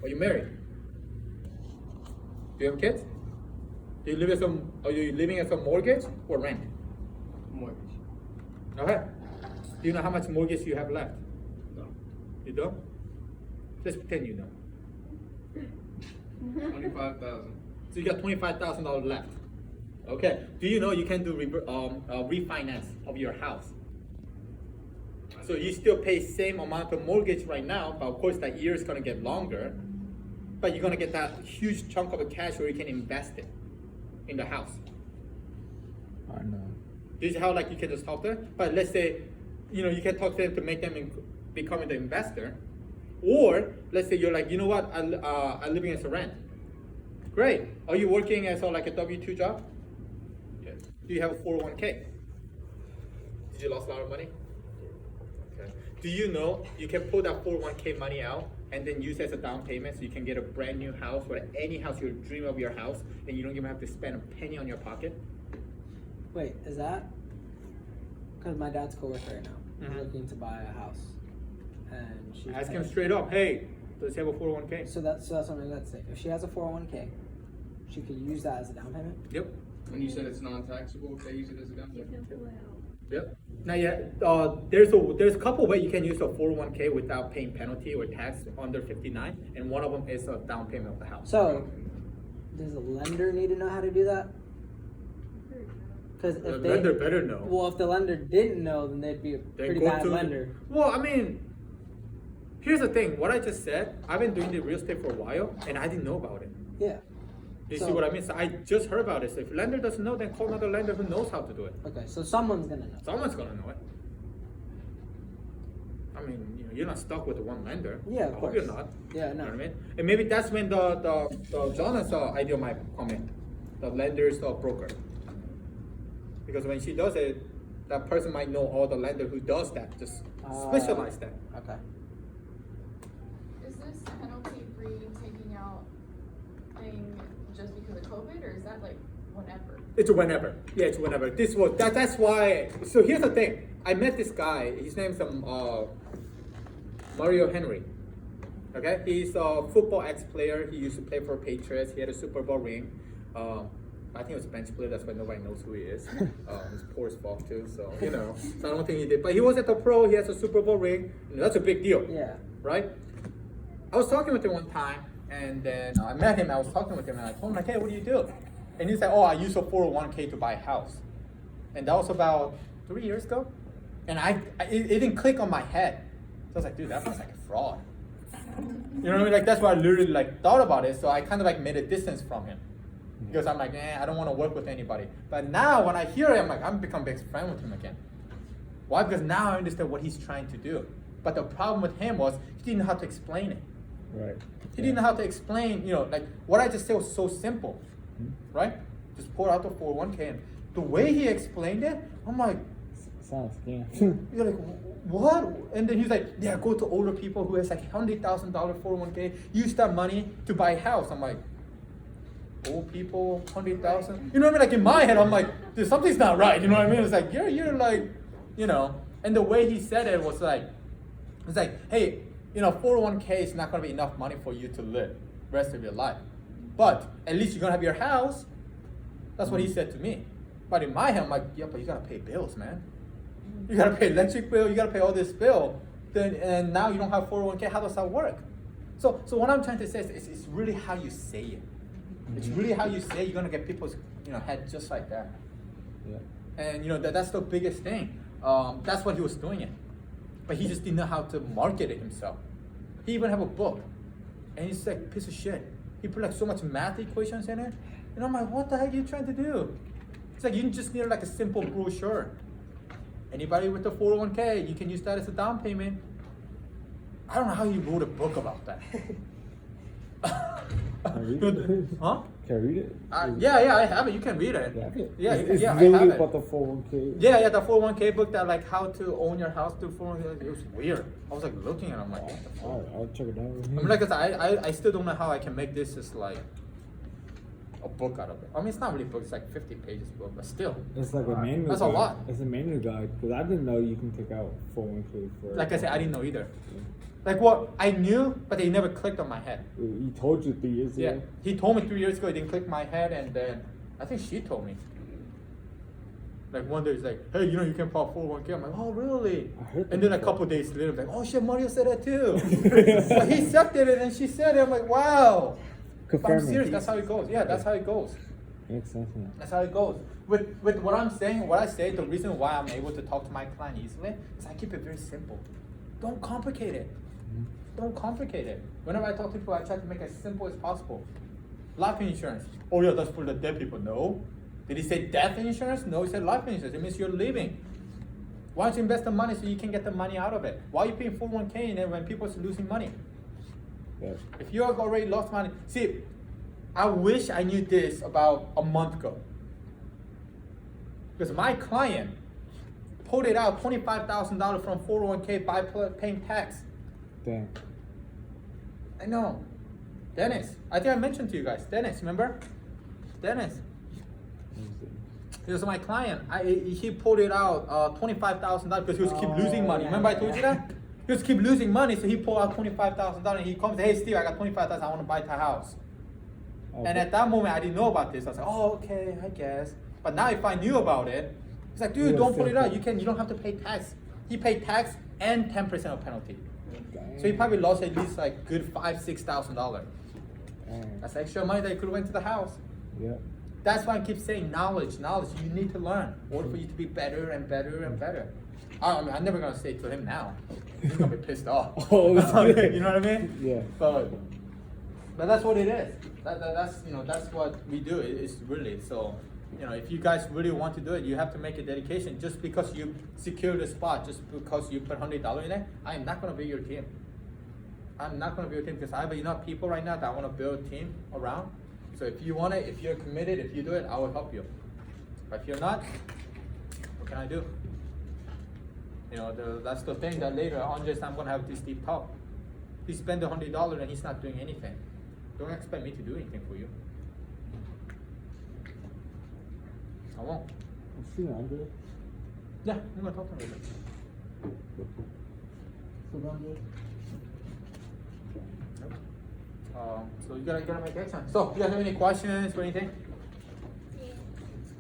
Are you married? Do you have kids? Do you live as are you living as a mortgage or rent? Mortgage. Okay. Do you know how much mortgage you have left? No. You don't? Just pretend you know. 25,000. So you got $25,000 left. Okay. Do you know you can do refinance of your house? So you still pay same amount of mortgage right now, but of course that year is gonna get longer. But you're gonna get that huge chunk of the cash where you can invest it in the house. I know. This is how like you can just talk to them. But let's say, you can talk to them to make them become the investor. Or let's say you're like, you know what, I'm living as a rent. Great. Are you working as like a W-2 job? Yes. Do you have a 401k? Did you lose a lot of money? Okay. Do you know you can pull that 401k money out and then use it as a down payment so you can get a brand new house or any house you dream of your house and you don't even have to spend a penny on your pocket? Wait, is that? Because my dad's coworker right now, looking to buy a house, and she's Ask him straight up, hey, does he have a 401k? So that's what I'm gonna say. If she has a 401k, she could use that as a down payment. Yep. When you said it's non-taxable, if they use it as a down payment? Yep. Now, yeah, there's a couple ways you can use a 401k without paying penalty or tax under 59, and one of them is a down payment of the house. So, does the lender need to know how to do that? Because The if lender better know. well, if the lender didn't know, then they'd be a Then pretty go bad to- lender. Well, I mean, here's the thing. What I just said, I've been doing the real estate for a while, and I didn't know about it. Yeah. You So- see what I mean? So I just heard about it. So if lender doesn't know, then call another lender who knows how to do it. Okay, so someone's gonna know. Someone's gonna know it. I mean, you're not stuck with one lender. Yeah, of I hope course. you're not. Yeah, You know no. what I mean? And maybe that's when the Jonas idea might come in. The lender's broker. Because when she does it, that person might know all the lender who does that, just specialize that. Okay. Is this penalty free taking out thing just because of COVID, or is that like whenever? It's whenever. Yeah, it's whenever. That's why. So here's the thing. I met this guy. His name's Mario Henry. Okay, he's a football ex-player. He used to play for Patriots. He had a Super Bowl ring. I think it was bench player. That's why nobody knows who he is. He's poor as fuck too. So So I don't think he did. But he was at the pro. He has a Super Bowl ring. That's a big deal. Yeah. Right? I was talking with him one time, and then I met him. I was talking with him, and I told him like, "Hey, what do you do?" And he said, "Oh, I use a 401k to buy a house," and that was about 3 years ago. And it didn't click on my head. So I was like, "Dude, that sounds like a fraud." You know what I mean? Like that's why I literally thought about it. So I kind of made a distance from him because I'm like, I don't want to work with anybody. But now when I hear it, I'm become best friend with him again. Why? Because now I understand what he's trying to do. But the problem with him was he didn't know how to explain it. Right. He didn't know how to explain, like what I just said was so simple, right? Just pour out the 401k. And the way he explained it, I'm like, Sounds scam. you're like, what? And then he's like, yeah, go to older people who has like $100,000 401k, use that money to buy a house. I'm like, old people, 100,000? You know what I mean? Like in my head, I'm like, dude, something's not right. You know what I mean? It's like, you're like, and the way he said it was like, it's like, hey, 401k is not gonna be enough money for you to live the rest of your life. But at least you're gonna have your house. That's what he said to me. But in my head, I'm like, yeah, but you gotta pay bills, man. You gotta pay electric bill, you gotta pay all this bill. And now you don't have 401k, how does that work? So what I'm trying to say is it's really how you say it. It's really how you say it, you're gonna get people's head just like that. Yeah. And that's the biggest thing. That's what he was doing it. But he just didn't know how to market it himself. He even have a book. And he's like, piece of shit. He put like so much math equations in it. And I'm like, what the heck are you trying to do? It's like you just need like a simple brochure. Anybody with a 401k, you can use that as a down payment. I don't know how he wrote a book about that. Can I read it? Huh? Can I read it? Yeah, I have it. You can read it. Yeah, it's I have literally it. about the 401k. Yeah, the 401k book that like how to own your house through 401k. It was weird. I was like looking at it, I'm like, what the fuck? Alright, I'll check it out. I'm like, I still don't know how I can make this just like a book out of it. I mean, it's not really a book, it's like 50 pages book, but still. It's like a manual. That's a guide. lot. It's a manual guide because I didn't know you can take out 401k for. Like I said, I didn't know either. Like what I knew, but they never clicked on my head. He told you 3 years Yeah, ago. he told me 3 years ago. It didn't click my head, and then I think she told me. Like one day, he's like, "Hey, you know you can file 401k." I'm like, "Oh, really?" I heard that And then a before. couple days later, I'm like, "Oh shit, Mario said that too." But he accepted it, and she said it. I'm like, "Wow." But I'm Confirming. serious. That's how it goes. Yeah, that's how it goes. Makes sense now. That's how it goes. With what I'm saying, what I say, the reason why I'm able to talk to my client easily is I keep it very simple. Don't complicate it. Don't complicate it. Whenever I talk to people, I try to make it as simple as possible. Life insurance. Oh yeah, that's for the dead people. No. Did he say death insurance? No, he said life insurance. It means you're living. Why don't you invest the money so you can get the money out of it? Why are you paying 401k and then when people are losing money? Yeah. If you have already lost money, see, I wish I knew this about a month ago. Because my client pulled it out $25,000 from 401k by paying tax. Damn. I know. Dennis. I think I mentioned to you guys. Dennis, remember? Dennis. He was my client. He pulled it out $25,000 because he was keep losing money. yeah, Remember I told you yeah. that? He was keep losing money, so he pulled out $25,000 and he comes, "Hey Steve, I got $25,000. I want to buy a house." Oh, And at that moment, I didn't know about this. I was like, "Oh, okay, I guess." But now, if I knew about it, it's like, "Dude, Yeah, don't put it out. simple. You don't have to pay tax." He paid tax and 10% of penalty, damn. so he probably lost at least like good $5,000-6,000. Damn. That's extra money that he could have went to the house. Yeah. That's why I keep saying knowledge. You need to learn in order for you to be better and better and better. I mean, I'm never gonna say it to him now. He's gonna be pissed off. Oh, you know what I mean? Yeah. But that's what it is. That's what we do. It's really so. If you guys really want to do it, you have to make a dedication. Just because you secure the spot, just because you put $100 in it, I am not gonna be your team. I'm not gonna be your team because I have enough people right now that I want to build a team around. So if you want it, if you're committed, if you do it, I will help you. But if you're not, what can I do? That's the thing that later Andres, I'm gonna have this deep talk. He spent $100 and he's not doing anything. Don't expect me to do anything for you. I won't. I've seen Andre. Yeah, I'm gonna talk to him a little bit. So you gotta make action. So, you guys have any questions or anything?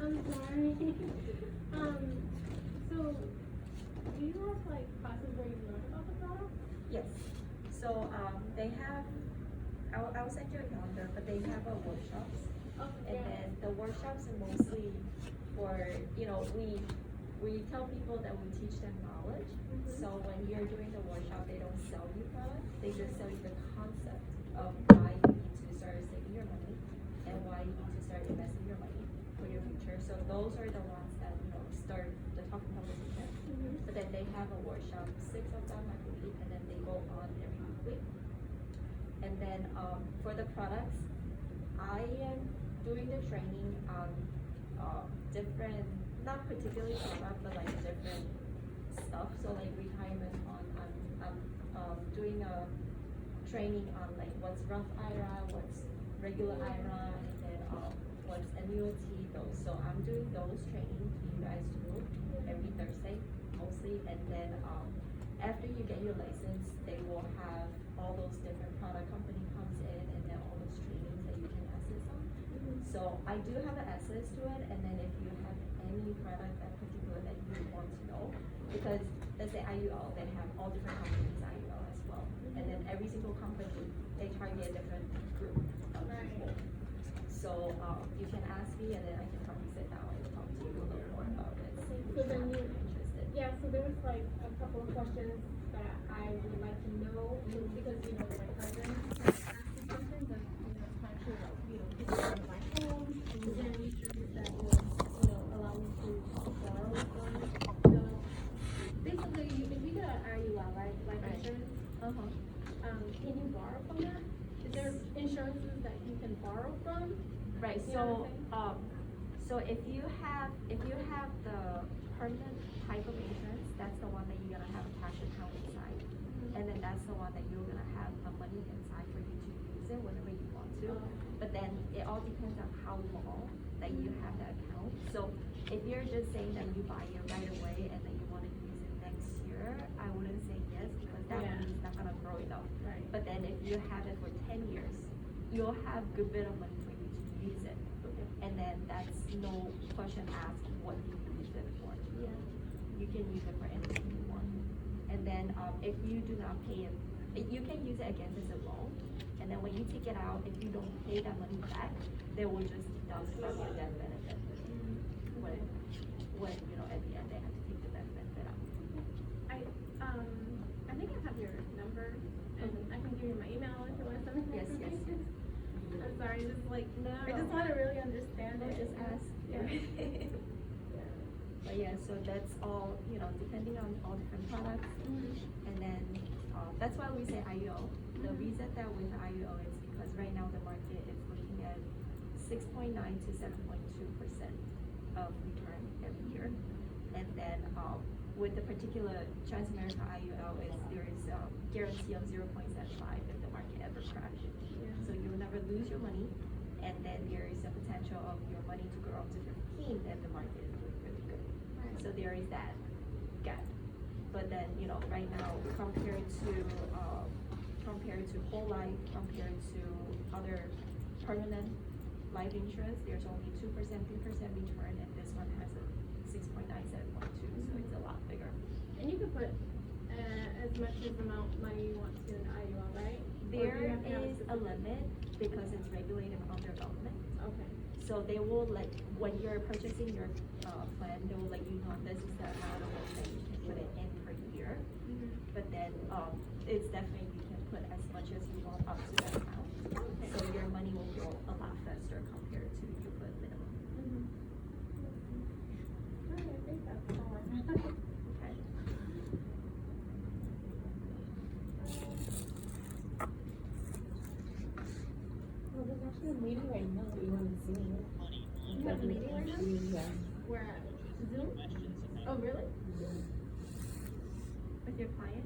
I'm sorry. So do you have like classes where you learn about the product? Yes. So they have, I will send you a calendar, but they have a workshops. Okay. And then the workshops are mostly for, we tell people that we teach them knowledge. So when you're doing the workshop, they don't sell you product, they just sell you the concept of why you need to start saving your money and why you need to start investing your money for your future. So those are the ones that, start the talking conversation. But then they have a workshop, 6 of them I believe, and then they go on every week. And then for the products, I am doing the training on different, not particularly product, but like different stuff. So like retirement I'm doing a training on like what's Roth IRA, what's regular IRA, and then what's annuity, those. So I'm doing those training to you guys too every Thursday mostly. And then after you get your license, they will have all those different product company comes in and then all those trainings that you can access on. So I do have an access to it, and then if you have any product in particular that you want to know, because let's say IUL, they have all different companies IUL as well, and then every single company, they target a different group of people. So you can ask me, and then I can probably sit down and talk to you a little more about it. So then you, Interested. yeah, so there's like a couple of questions that I would like to know, because, my cousin asked me something that, trying to, people want to buy homes, is there any insurance that would, allow me to borrow from the, basically, if you get an IUL, right, life insurance, can you borrow from that? Is there insurances that you can borrow from? Right, You know what I'm so if you have the permanent type of insurance, that's the one that you're gonna have a cash account inside. And then that's the one that you're gonna have money inside for you to use it whenever you want to. But then it all depends on how long that you have that account. So if you're just saying that you buy it right away and then you wanna use it next year, I wouldn't say yes, because that Yeah. money is not gonna grow enough. Right. But then if you have it for 10 years, you'll have good bit of money for you to use it. And then that's no question asked what you use it for. Yeah. You can use it for anything you want. And then, if you do not pay it, you can use it again as a loan. And then when you take it out, if you don't pay that money back, they will just deduct from your death benefit. When, you know, at the end, they have to take the death benefit out. I think I have your number, and I can give you my email if you want to send me Yes, yes. information. I'm sorry, just like, No. I just want to really understand No, it. just ask. Yeah. But yeah, so that's all, you know, depending on all different products. And then, that's why we say IUO. The reason that with IUO is because right now the market is looking at 6.9 to 7.2% of return every year. And then, with the particular Transamerica IUL is there is a guarantee of 0.75 if the market ever crashes. So you'll never lose your money, and then there is a potential of your money to grow up to 15 if the market is doing really good. So there is that gap. But then, you know, right now, compared to whole life, compared to other permanent life insurance, there's only 2%, 3% return, and this one has a 6.9, 7.2, so it's a lot bigger. And you can put as much as amount money you want to in the IUL, right? Or do you There have to have is a limit because it's regulated under government. Okay. So they will let, when you're purchasing your plan, they will let you know this is the amount of money that you can put it in per year. But then, it's definitely, you can put as much as you want up to that amount. So your money will grow a lot faster compared to you put minimum. Alright, I think that's all I have. Okay. Well, there's actually a meeting right now that we want to see. You have a meeting right now? Yeah. Where at? Zoom? Oh, really? With your client?